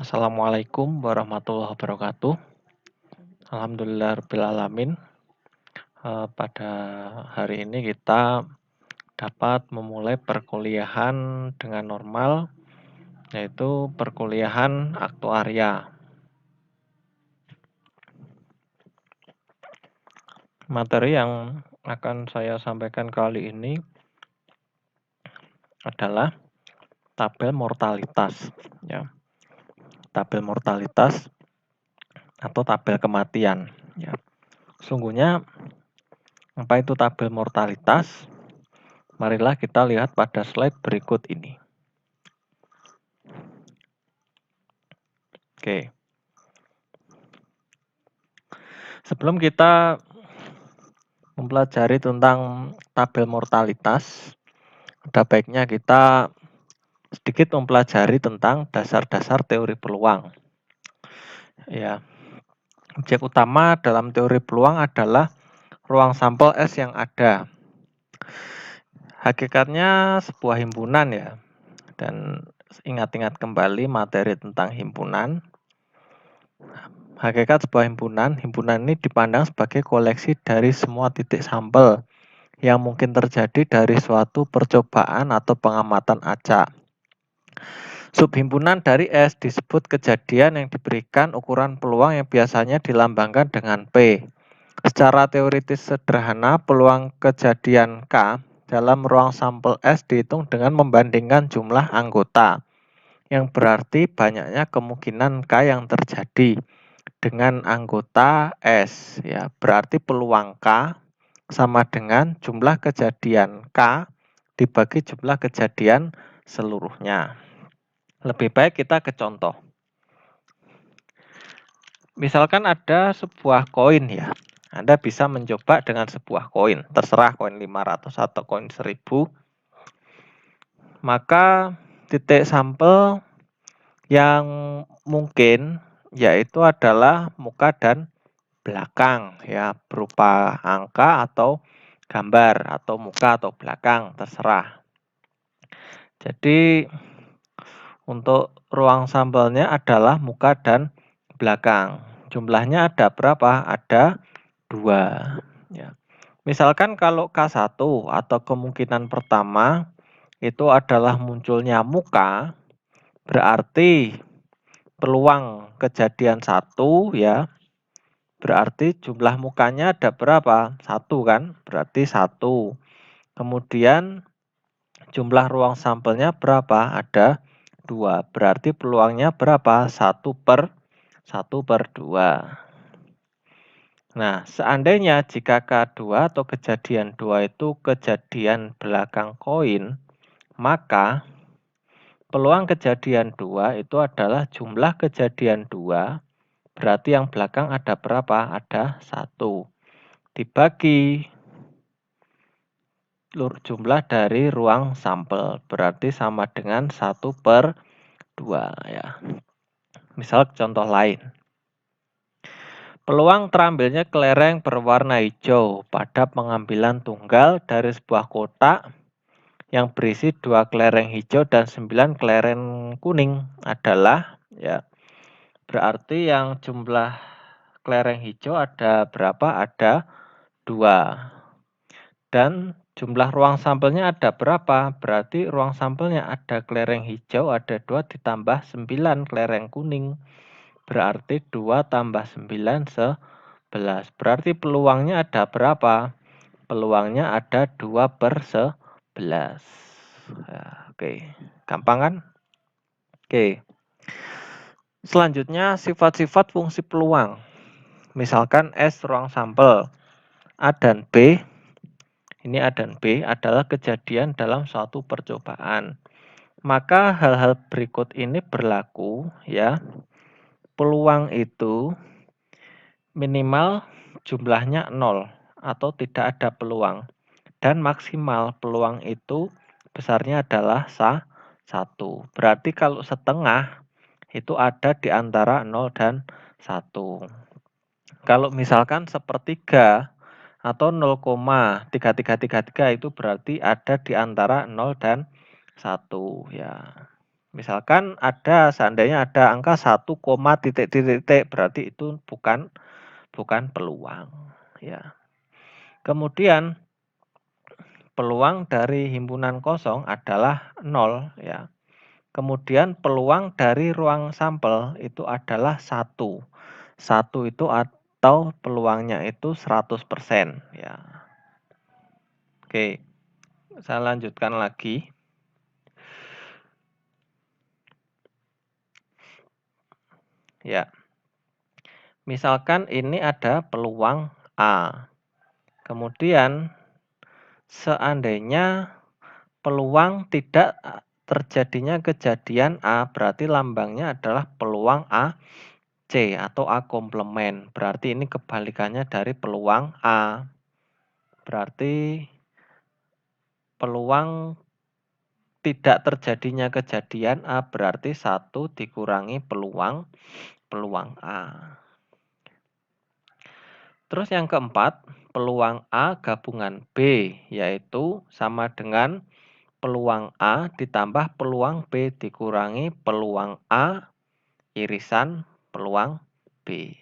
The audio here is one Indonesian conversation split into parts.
Assalamualaikum warahmatullahi wabarakatuh. Alhamdulillahirobbilalamin. Pada hari ini kita dapat memulai perkuliahan dengan normal, yaitu perkuliahan aktuaria. Materi yang akan saya sampaikan kali ini adalah tabel mortalitas, ya. Tabel mortalitas atau tabel kematian, ya. Sungguhnya apa itu tabel mortalitas? Marilah kita lihat pada slide berikut ini. Oke. Sebelum kita mempelajari tentang tabel mortalitas, ada baiknya kita sedikit mempelajari tentang dasar-dasar teori peluang. Ya. Objek utama dalam teori peluang adalah ruang sampel S yang ada. Hakikatnya sebuah himpunan, ya. Dan ingat-ingat kembali materi tentang himpunan. Hakikat sebuah himpunan ini dipandang sebagai koleksi dari semua titik sampel yang mungkin terjadi dari suatu percobaan atau pengamatan acak. Subhimpunan dari S disebut kejadian yang diberikan ukuran peluang yang biasanya dilambangkan dengan P. Secara teoritis sederhana, peluang kejadian K dalam ruang sampel S dihitung dengan membandingkan jumlah anggota, yang berarti banyaknya kemungkinan K yang terjadi dengan anggota S. Ya, berarti peluang K sama dengan jumlah kejadian K dibagi jumlah kejadian seluruhnya. Lebih baik kita ke contoh. Misalkan ada sebuah koin, ya. Anda bisa mencoba dengan sebuah koin, terserah koin 500 atau koin 1000. Maka titik sampel yang mungkin yaitu adalah muka dan belakang, ya, berupa angka atau gambar atau muka atau belakang, terserah. Jadi untuk ruang sampelnya adalah muka dan belakang. Jumlahnya ada berapa? Ada 2. Ya. Misalkan kalau K1 atau kemungkinan pertama itu adalah munculnya muka, berarti peluang kejadian 1, ya. Berarti jumlah mukanya ada berapa? 1 kan? Berarti 1. Kemudian jumlah ruang sampelnya berapa? Ada 2. Berarti peluangnya berapa? 1/2. Nah, seandainya jika K2 atau kejadian 2 itu kejadian belakang koin, maka peluang kejadian 2 itu adalah jumlah kejadian 2. Berarti yang belakang ada berapa? Ada 1. Dibagi jumlah dari ruang sampel. Berarti sama dengan 1/2. Ya. Misal contoh lain. Peluang terambilnya kelereng berwarna hijau pada pengambilan tunggal dari sebuah kotak yang berisi 2 kelereng hijau dan 9 kelereng kuning adalah, ya. Berarti yang jumlah kelereng hijau ada berapa? Ada 2. Dan jumlah ruang sampelnya ada berapa? Berarti ruang sampelnya ada kelereng hijau, ada 2 ditambah 9 kelereng kuning. Berarti 2 tambah 9 11. Berarti peluangnya ada berapa? Peluangnya ada 2/11. Ya, oke. Gampang kan? Oke. Selanjutnya sifat-sifat fungsi peluang. Misalkan S ruang sampel A dan B. Ini A dan B adalah kejadian dalam suatu percobaan. Maka hal-hal berikut ini berlaku, ya. Peluang itu minimal jumlahnya 0 atau tidak ada peluang. Dan maksimal peluang itu besarnya adalah 1. Berarti kalau setengah itu ada di antara 0 dan 1. Kalau misalkan sepertiga atau 0,3333 itu berarti ada di antara 0 dan 1, ya. Misalkan seandainya ada angka 1, titik-titik, berarti itu bukan peluang, ya. Kemudian peluang dari himpunan kosong adalah 0, ya. Kemudian peluang dari ruang sampel itu adalah 1. 1 itu atau peluangnya itu 100%, ya. Oke, saya lanjutkan lagi. Ya. Misalkan ini ada peluang A. Kemudian seandainya peluang tidak terjadinya kejadian A, berarti lambangnya adalah peluang A C atau A komplement. Berarti ini kebalikannya dari peluang A. Berarti peluang tidak terjadinya kejadian A berarti 1 dikurangi peluang A. Terus yang keempat, peluang A gabungan B, yaitu sama dengan peluang A ditambah peluang B dikurangi peluang A irisan peluang B.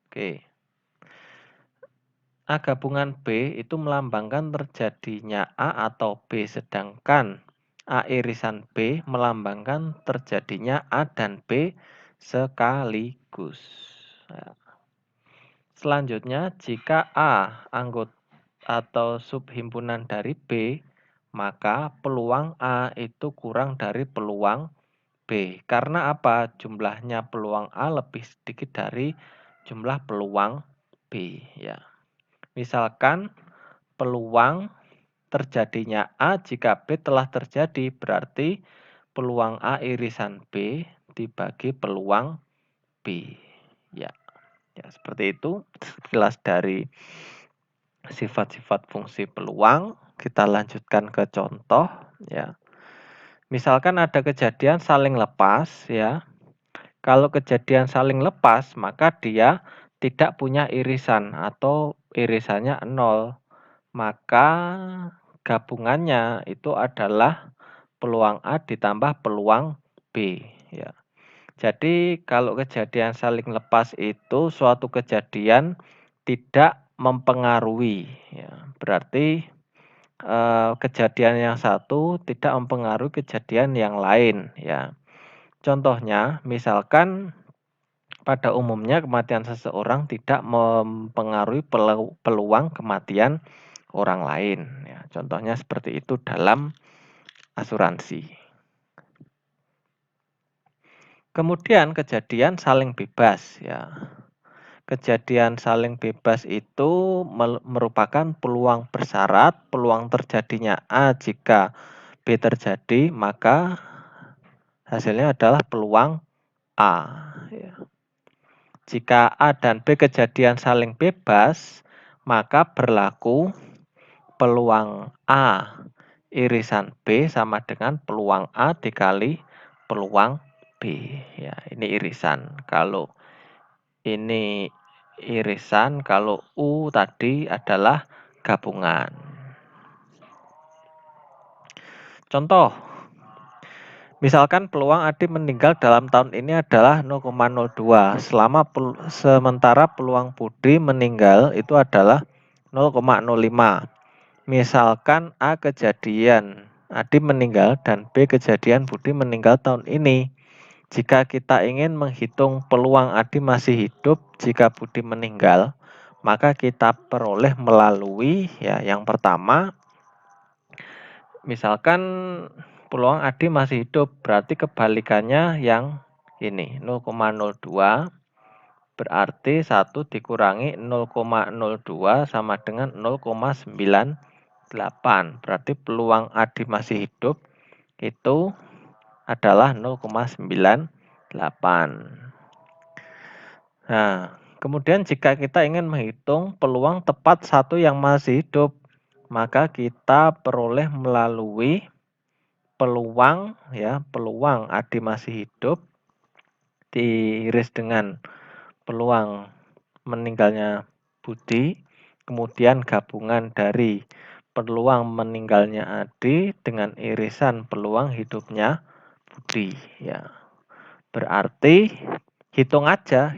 Oke. A gabungan B itu melambangkan terjadinya A atau B, sedangkan A irisan B melambangkan terjadinya A dan B sekaligus. Nah, selanjutnya, jika A anggota atau subhimpunan dari B, maka peluang A itu kurang dari peluang B. Karena apa? Jumlahnya peluang A lebih sedikit dari jumlah peluang B. Ya. Misalkan peluang terjadinya A jika B telah terjadi, berarti peluang A irisan B dibagi peluang B. Ya. Ya, seperti itu sekilas dari sifat-sifat fungsi peluang. Kita lanjutkan ke contoh, ya. Misalkan ada kejadian saling lepas, ya. Kalau kejadian saling lepas, maka dia tidak punya irisan atau irisannya 0. Maka gabungannya itu adalah peluang A ditambah peluang B, ya. Jadi kalau kejadian saling lepas itu suatu kejadian tidak mempengaruhi, ya. Berarti kejadian yang satu tidak mempengaruhi kejadian yang lain, ya. Contohnya, misalkan pada umumnya kematian seseorang tidak mempengaruhi peluang kematian orang lain, ya. Contohnya seperti itu dalam asuransi. Kemudian kejadian saling bebas, ya. Kejadian saling bebas itu merupakan peluang bersyarat, peluang terjadinya A jika B terjadi, maka hasilnya adalah peluang A. Ya. Jika A dan B kejadian saling bebas, maka berlaku peluang A irisan B sama dengan peluang A dikali peluang B. Ya, ini irisan. Kalau ini irisan, kalau U tadi adalah gabungan. Contoh, misalkan peluang Adi meninggal dalam tahun ini adalah 0,02, sementara peluang Budi meninggal itu adalah 0,05. Misalkan A kejadian Adi meninggal dan B kejadian Budi meninggal tahun ini. Jika kita ingin menghitung peluang Adi masih hidup jika Budi meninggal, maka kita peroleh melalui, ya, yang pertama, misalkan peluang Adi masih hidup, berarti kebalikannya yang ini, 0,02, berarti 1 dikurangi 0,02 sama dengan 0,98. Berarti peluang Adi masih hidup itu adalah 0,98. Nah, kemudian jika kita ingin menghitung peluang tepat satu yang masih hidup, maka kita peroleh melalui peluang, ya, peluang Adi masih hidup diiris dengan peluang meninggalnya Budi, kemudian gabungan dari peluang meninggalnya Adi dengan irisan peluang hidupnya Budi, ya. Berarti hitung aja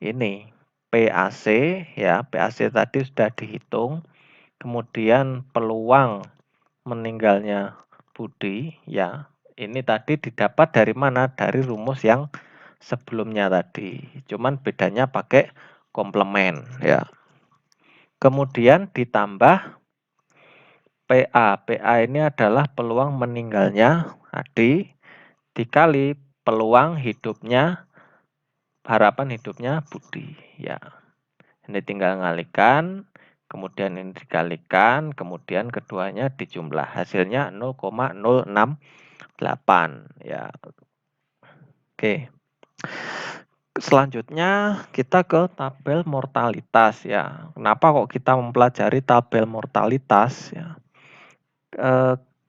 ini PAC, ya. PAC tadi sudah dihitung. Kemudian peluang meninggalnya Budi, ya. Ini tadi didapat dari mana? Dari rumus yang sebelumnya tadi. Cuman bedanya pakai komplement, ya. Kemudian ditambah PA. PA ini adalah peluang meninggalnya Adi dikali peluang hidupnya, harapan hidupnya Budi, ya. Ini tinggal ngalikan, kemudian ini dikalikan, kemudian keduanya dijumlah. Hasilnya 0,068, ya. Oke. Selanjutnya kita ke tabel mortalitas, ya. Kenapa kok kita mempelajari tabel mortalitas, ya?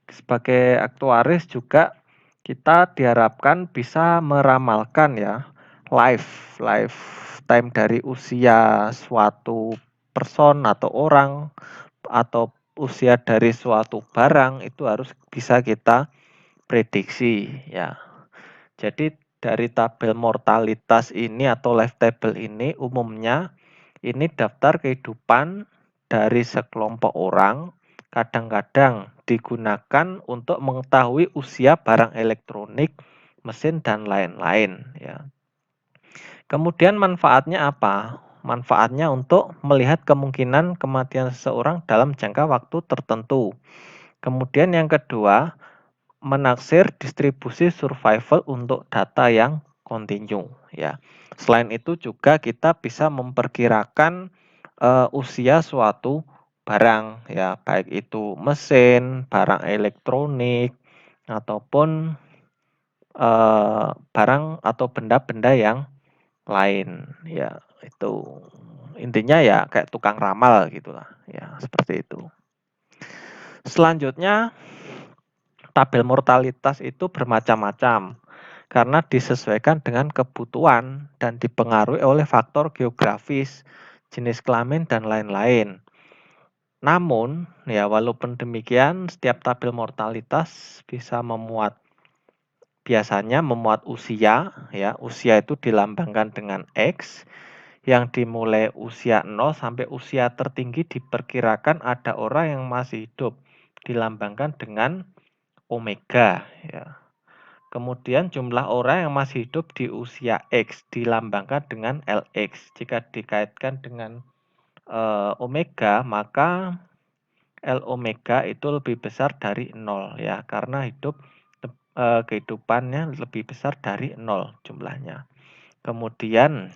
Sebagai aktuaris juga kita diharapkan bisa meramalkan, ya, lifetime dari usia suatu person atau orang atau usia dari suatu barang itu harus bisa kita prediksi, ya. Jadi dari tabel mortalitas ini atau life table ini umumnya ini daftar kehidupan dari sekelompok orang, kadang-kadang digunakan untuk mengetahui usia barang elektronik, mesin, dan lain-lain, ya. Kemudian manfaatnya apa? Manfaatnya untuk melihat kemungkinan kematian seseorang dalam jangka waktu tertentu. Kemudian yang kedua, menaksir distribusi survival untuk data yang kontinu, ya. Selain itu juga kita bisa memperkirakan usia suatu barang, ya, baik itu mesin, barang elektronik, ataupun barang atau benda-benda yang lain, ya. Itu intinya ya kayak tukang ramal gitulah, ya, seperti itu. Selanjutnya tabel mortalitas itu bermacam-macam karena disesuaikan dengan kebutuhan dan dipengaruhi oleh faktor geografis, jenis kelamin, dan lain-lain. Namun, ya, walaupun demikian, setiap tabel mortalitas bisa biasanya memuat usia, ya. Usia itu dilambangkan dengan X, yang dimulai usia 0 sampai usia tertinggi diperkirakan ada orang yang masih hidup, dilambangkan dengan omega, ya. Kemudian jumlah orang yang masih hidup di usia X dilambangkan dengan LX. Jika dikaitkan dengan omega, maka L omega itu lebih besar dari 0, ya, karena kehidupannya lebih besar dari 0 jumlahnya. Kemudian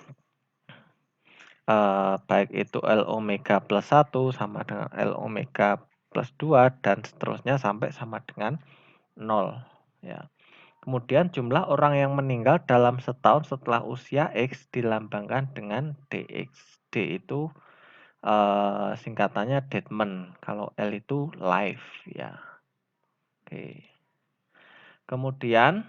baik itu L omega plus 1 sama dengan L omega plus 2 dan seterusnya sampai sama dengan 0, ya. Kemudian jumlah orang yang meninggal dalam setahun setelah usia X dilambangkan dengan DX. D itu singkatannya deadman, kalau L itu life, ya. Oke. Kemudian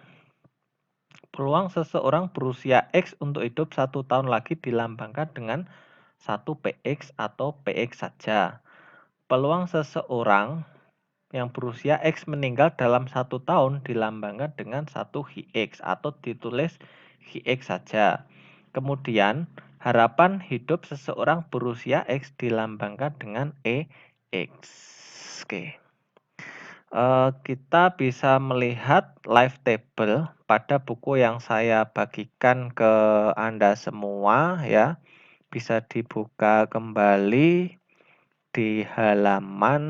peluang seseorang berusia X untuk hidup 1 tahun lagi dilambangkan dengan 1 PX atau PX saja. Peluang seseorang yang berusia X meninggal dalam 1 tahun dilambangkan dengan 1 HX atau ditulis HX saja. Kemudian harapan hidup seseorang berusia X dilambangkan dengan EX. Oke. Kita bisa melihat live table pada buku yang saya bagikan ke Anda semua, ya. Bisa dibuka kembali di halaman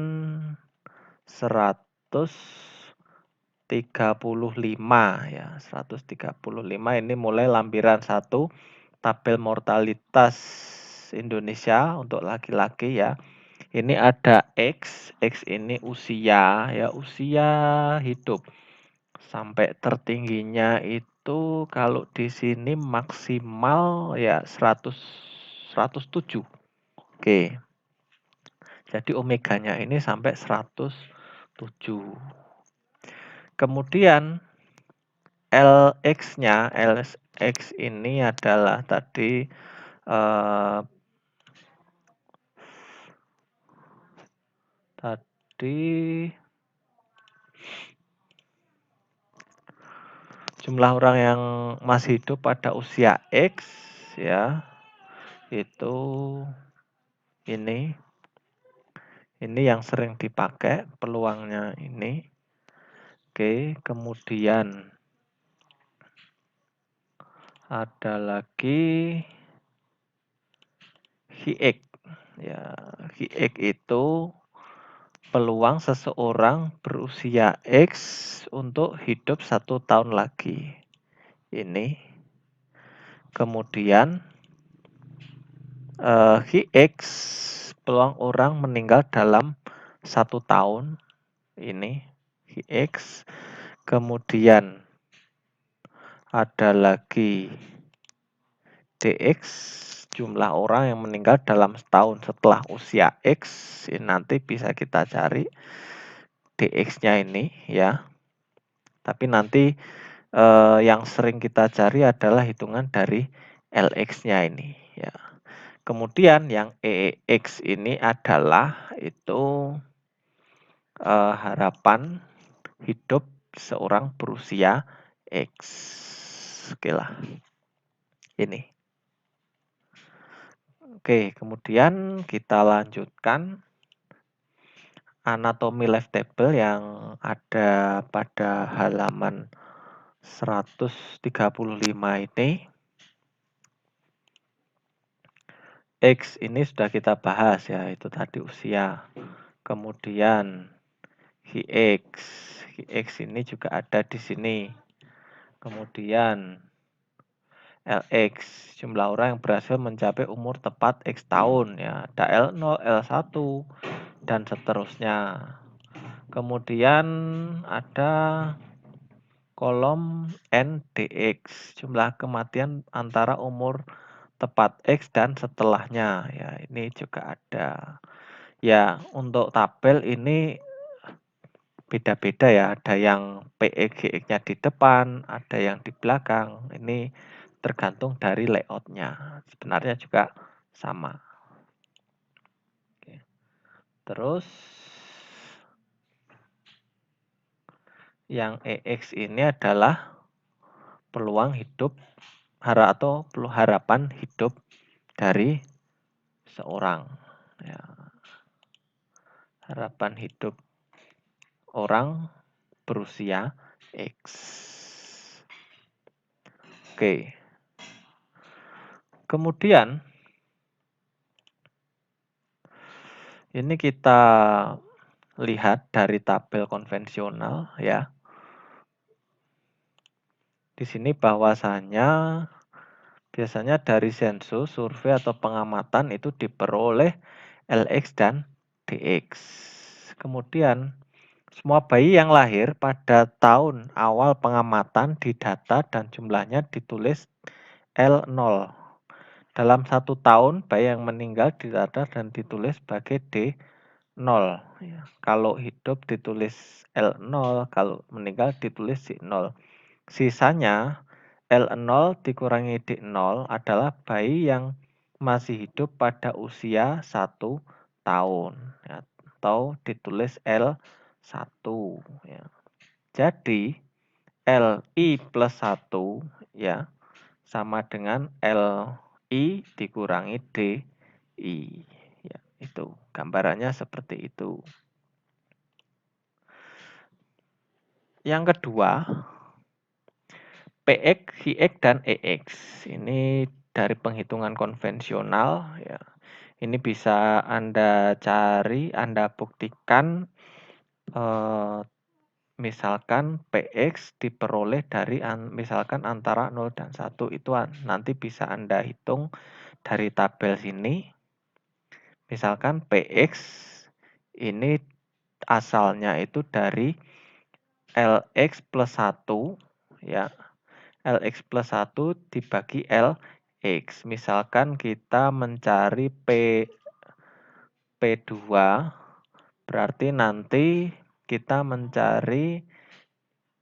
135, ya. 135 ini mulai lampiran 1 tabel mortalitas Indonesia untuk laki-laki, ya. Ini ada X ini usia, ya, usia hidup. Sampai tertingginya itu kalau di sini maksimal ya 107. Oke. Jadi omeganya ini sampai 107. Kemudian LX-nya, LX ini adalah tadi Jadi jumlah orang yang masih hidup pada usia X ya itu ini yang sering dipakai peluangnya ini. Oke, kemudian ada lagi HIEK. Ya, HIEK itu peluang seseorang berusia X untuk hidup 1 tahun lagi. Ini. Kemudian HIEX peluang orang meninggal dalam 1 tahun. Ini HIEX. Kemudian ada lagi DX, jumlah orang yang meninggal dalam setahun setelah usia X. Ini nanti bisa kita cari DX-nya ini ya. Tapi nanti yang sering kita cari adalah hitungan dari LX-nya ini ya. Kemudian yang EX ini adalah itu harapan hidup seorang berusia X. Oke lah. Ini. Oke, kemudian kita lanjutkan anatomi life table yang ada pada halaman 135 ini. X ini sudah kita bahas ya, itu tadi usia. Kemudian HIX. HIX ini juga ada di sini. Kemudian LX, jumlah orang yang berhasil mencapai umur tepat X tahun ya. Ada L0, L1 dan seterusnya. Kemudian ada kolom NDX, jumlah kematian antara umur tepat X dan setelahnya. Ya, ini juga ada. Ya, untuk tabel ini beda-beda ya. Ada yang PEGX-nya di depan, ada yang di belakang. Ini tergantung dari layoutnya. Sebenarnya juga sama. Oke. Terus yang EX ini adalah peluang hidup atau harapan hidup dari seorang. Ya. Harapan hidup orang berusia X. Oke. Kemudian ini kita lihat dari tabel konvensional ya. Di sini bahwasanya biasanya dari sensus, survei atau pengamatan itu diperoleh LX dan DX. Kemudian semua bayi yang lahir pada tahun awal pengamatan didata dan jumlahnya ditulis L0. Dalam 1 tahun bayi yang meninggal didata dan ditulis sebagai D0. Ya, kalau hidup ditulis L0, kalau meninggal ditulis D0. Sisanya L0 dikurangi D0 adalah bayi yang masih hidup pada usia 1 tahun ya, atau ditulis L1 ya. Jadi LI plus 1 ya sama dengan LI dikurangi DI ya, itu gambarannya seperti itu. Yang kedua, PX, HIX, dan EX. Ini dari penghitungan konvensional ya. Ini bisa Anda cari, Anda buktikan misalkan PX diperoleh dari misalkan antara 0 dan 1 itu nanti bisa Anda hitung dari tabel sini. Misalkan PX ini asalnya itu dari LX plus 1 ya. LX plus 1 dibagi LX. Misalkan kita mencari P2, berarti nanti kita mencari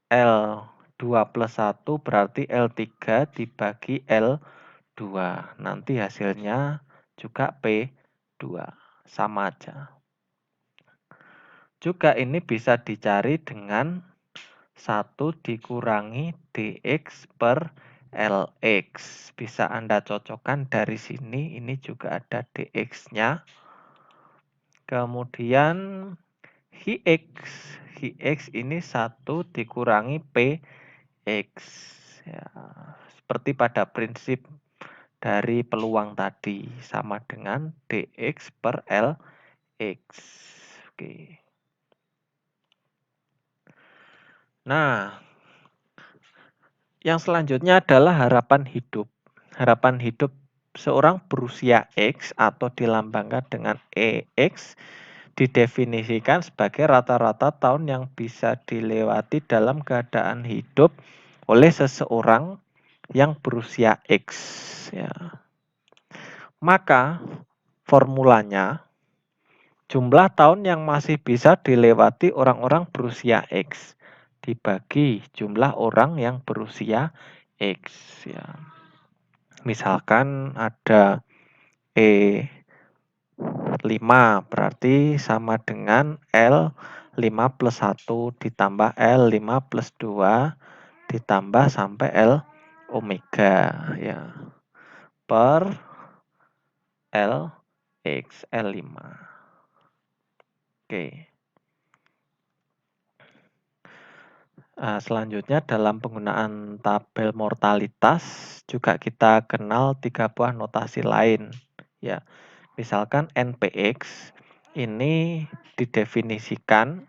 L2 plus 1 berarti L3 dibagi L2. Nanti hasilnya juga P2. Sama aja. Juga ini bisa dicari dengan 1 dikurangi dx per lx. Bisa Anda cocokkan dari sini, ini juga ada dx-nya. Kemudian Hx ini 1 dikurangi px. Ya, seperti pada prinsip dari peluang tadi, sama dengan dx per lx. Oke. Nah, yang selanjutnya adalah harapan hidup. Harapan hidup seorang berusia X atau dilambangkan dengan EX didefinisikan sebagai rata-rata tahun yang bisa dilewati dalam keadaan hidup oleh seseorang yang berusia X. Ya. Maka formulanya jumlah tahun yang masih bisa dilewati orang-orang berusia X dibagi jumlah orang yang berusia X. Ya. Misalkan ada E5 berarti sama dengan L5 plus 1 ditambah L5 plus 2 ditambah sampai L omega ya per LX L5. Oke. Selanjutnya dalam penggunaan tabel mortalitas juga kita kenal 3 buah notasi lain ya. Misalkan NPX ini didefinisikan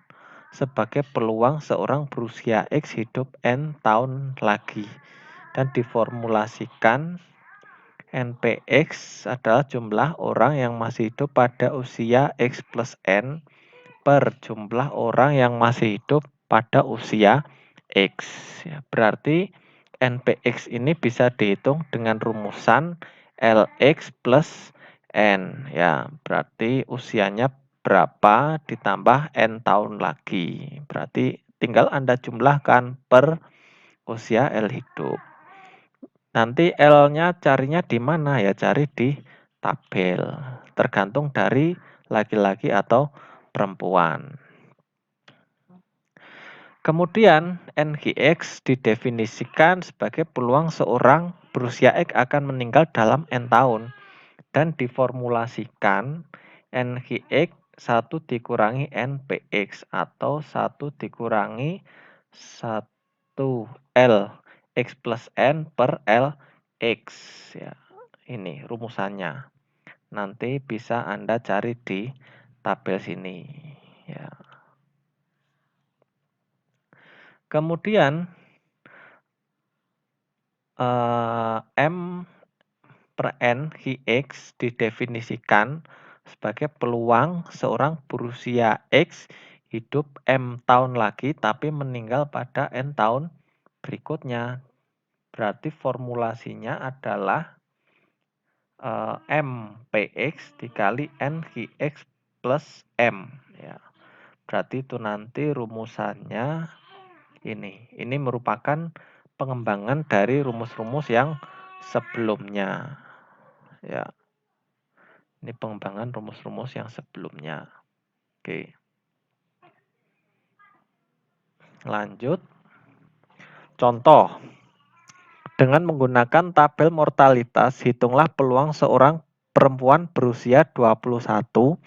sebagai peluang seorang berusia X hidup N tahun lagi dan diformulasikan NPX adalah jumlah orang yang masih hidup pada usia X plus N per jumlah orang yang masih hidup pada usia X. Ya, berarti NPX ini bisa dihitung dengan rumusan LX plus N. Ya, berarti usianya berapa ditambah N tahun lagi. Berarti tinggal Anda jumlahkan per usia L hidup. Nanti L-nya carinya di mana? Ya cari di tabel. Tergantung dari laki-laki atau perempuan. Kemudian NGX didefinisikan sebagai peluang seorang berusia X akan meninggal dalam N tahun dan diformulasikan NGX 1 dikurangi NPX atau 1 dikurangi 1 L X plus N per LX ya. Ini rumusannya. Nanti bisa Anda cari di tabel sini ya. Kemudian M per N X didefinisikan sebagai peluang seorang berusia X hidup M tahun lagi tapi meninggal pada N tahun berikutnya. Berarti formulasinya adalah MPX dikali NGX plus M. Ya. Berarti itu nanti rumusannya ini. Ini merupakan pengembangan dari rumus-rumus yang sebelumnya. Ya. Ini pengembangan rumus-rumus yang sebelumnya. Oke. Lanjut. Contoh. Dengan menggunakan tabel mortalitas, hitunglah peluang seorang perempuan berusia 21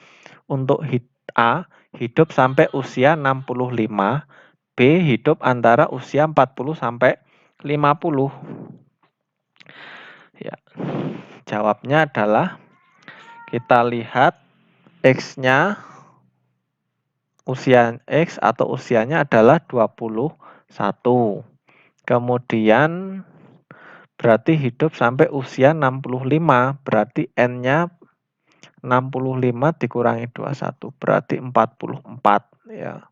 untuk A hidup sampai usia 65, B hidup antara usia 40 sampai 50. Ya. Jawabnya adalah kita lihat X-nya usia X atau usianya adalah 21. Kemudian berarti hidup sampai usia 65, berarti N-nya 65 dikurangi 21, berarti 44 ya.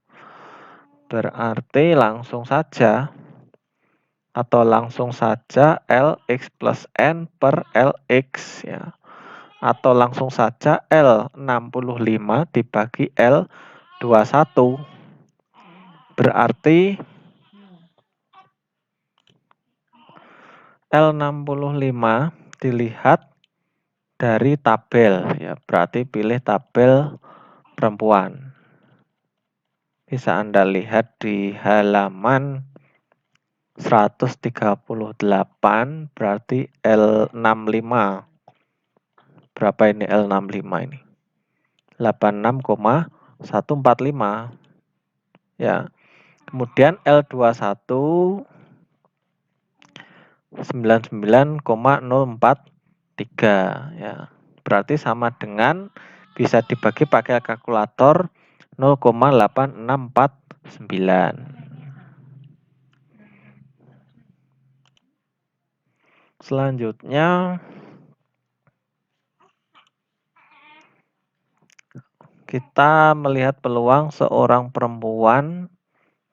Berarti langsung saja LX plus N per LX ya. Atau langsung saja L65 dibagi L21. Berarti L65 dilihat dari tabel ya, berarti pilih tabel perempuan. Bisa Anda lihat di halaman 138, berarti L65. Berapa ini L65 ini? 86,145. Ya. Kemudian L21 99,043 ya. Berarti sama dengan bisa dibagi pakai kalkulator 0,8649. Selanjutnya kita melihat peluang seorang perempuan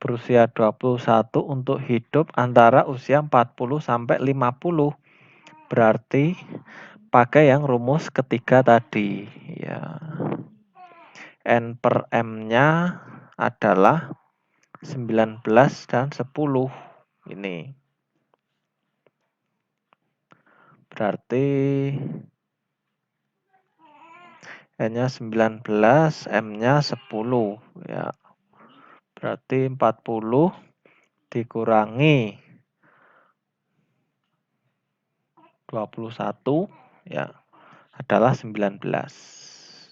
berusia 21 untuk hidup antara usia 40 sampai 50. Berarti pakai yang rumus ketiga tadi ya. N per M-nya adalah 19 dan 10 ini. Berarti N-nya 19, M-nya 10 ya. Berarti 40 dikurangi 21 ya adalah 19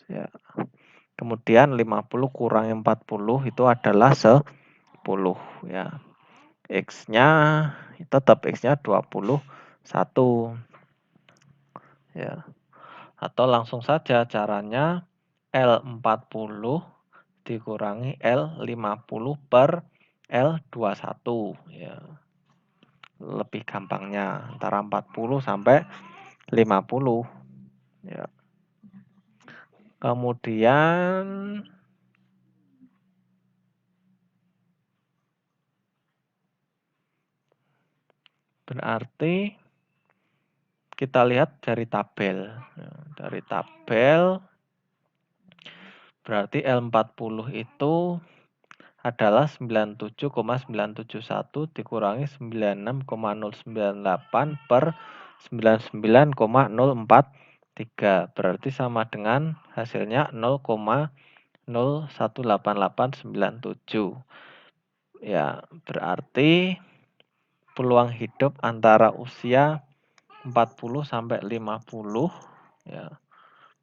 ya. Kemudian 50 kurangi 40 itu adalah 10 ya. X-nya tetap X-nya 21 ya. Atau langsung saja caranya L40 dikurangi L50 per L21 ya. Lebih gampangnya antara 40 sampai 50 ya. Kemudian berarti kita lihat dari tabel. Dari tabel berarti L40 itu adalah 97,971 dikurangi 96,098 per 99,043. Berarti sama dengan hasilnya 0,018897. Ya, berarti peluang hidup antara usia 40 sampai 50 ya.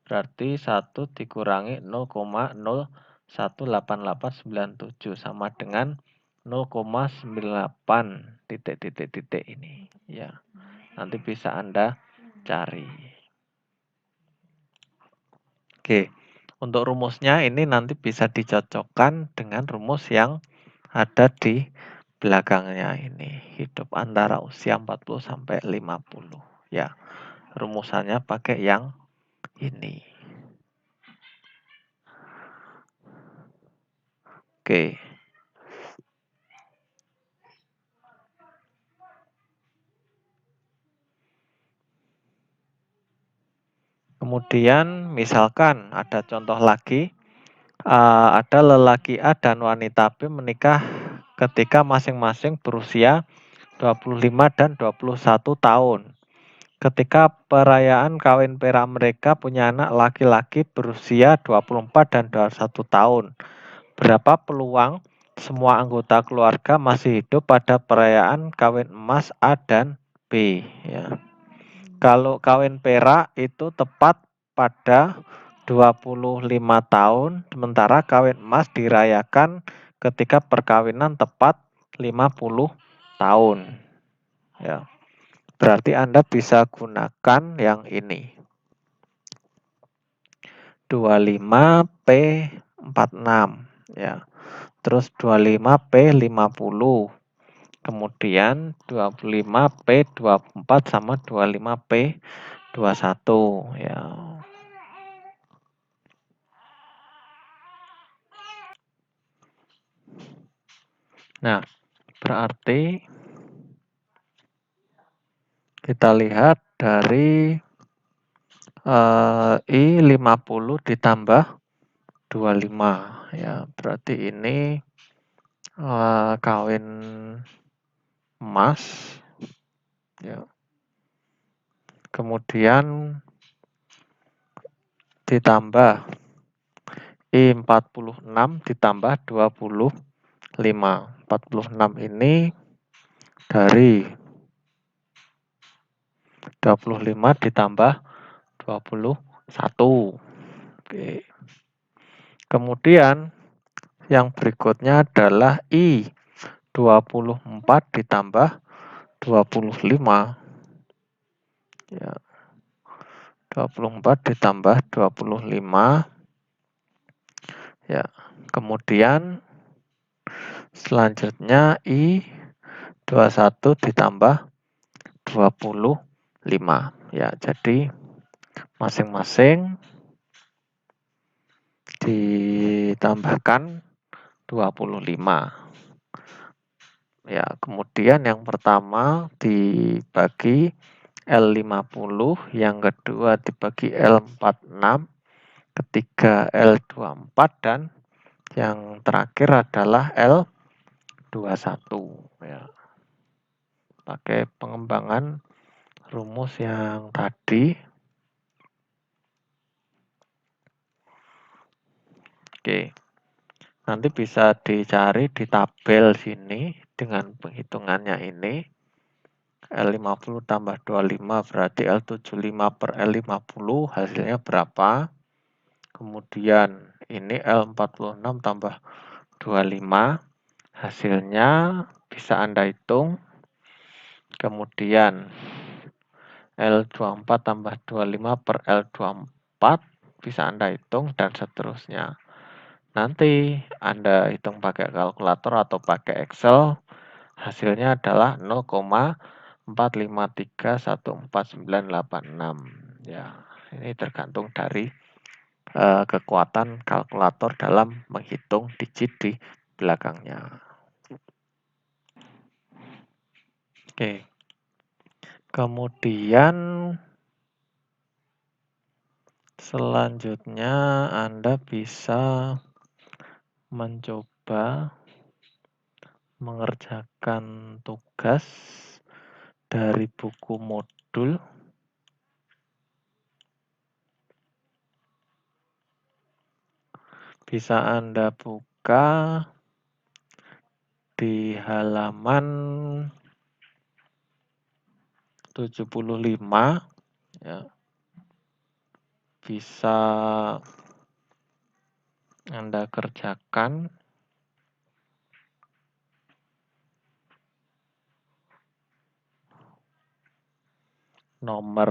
Berarti 1 dikurangi 0,018897 sama dengan 0,98 titik-titik ini ya. Nanti bisa Anda cari. Oke. Untuk rumusnya ini nanti bisa dicocokkan dengan rumus yang ada di belakangnya ini. Hidup antara usia 40 sampai 50 ya. Rumusannya pakai yang ini. Oke. Kemudian misalkan ada contoh lagi, ada lelaki A dan wanita B menikah ketika masing-masing berusia 25 dan 21 tahun. Ketika perayaan kawin pera mereka punya anak laki-laki berusia 24 dan 21 tahun. Berapa peluang semua anggota keluarga masih hidup pada perayaan kawin emas A dan B ya. Kalau kawin perak itu tepat pada 25 tahun, sementara kawin emas dirayakan ketika perkawinan tepat 50 tahun. Ya. Berarti Anda bisa gunakan yang ini. 25P46 ya. Terus 25P50. Kemudian 25P24 sama 25P21 ya. Nah, berarti kita lihat dari I50 ditambah 25 ya. Berarti ini kawin emas ya. Kemudian ditambah I46 ditambah 25. 46 ini dari 25 ditambah 21. Oke. Kemudian yang berikutnya adalah I24 ditambah 25. Ya. 24 ditambah 25. Ya. Kemudian selanjutnya I21 ditambah 25. Ya, jadi masing-masing ditambahkan 25. Ya, kemudian yang pertama dibagi L50, yang kedua dibagi L46, ketiga L24, dan yang terakhir adalah L21. Ya. Pakai pengembangan rumus yang tadi. Oke. Nanti bisa dicari di tabel sini dengan penghitungannya ini. L50 tambah 25 berarti L75 per L50 hasilnya berapa. Kemudian ini L46 tambah 25 hasilnya bisa Anda hitung. Kemudian L24 tambah 25 per L24 bisa Anda hitung, dan seterusnya. Nanti Anda hitung pakai kalkulator atau pakai Excel, hasilnya adalah 0,4531496. Ya, ini tergantung dari kekuatan kalkulator dalam menghitung digit di belakangnya. Oke. Kemudian selanjutnya Anda bisa mencoba mengerjakan tugas dari buku modul. Bisa Anda buka di halaman 75. Ya. Bisa Anda kerjakan. Nomor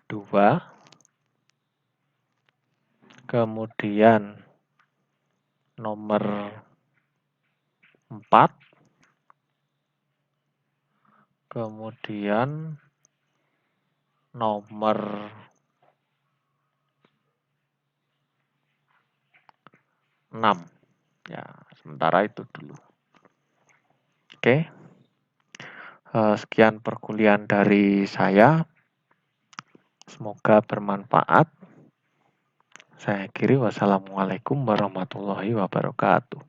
2. Kemudian nomor 4. Kemudian nomor 6. Ya, sementara itu dulu. Oke. Sekian perkuliahan dari saya. Semoga bermanfaat. Saya akhiri, wassalamualaikum warahmatullahi wabarakatuh.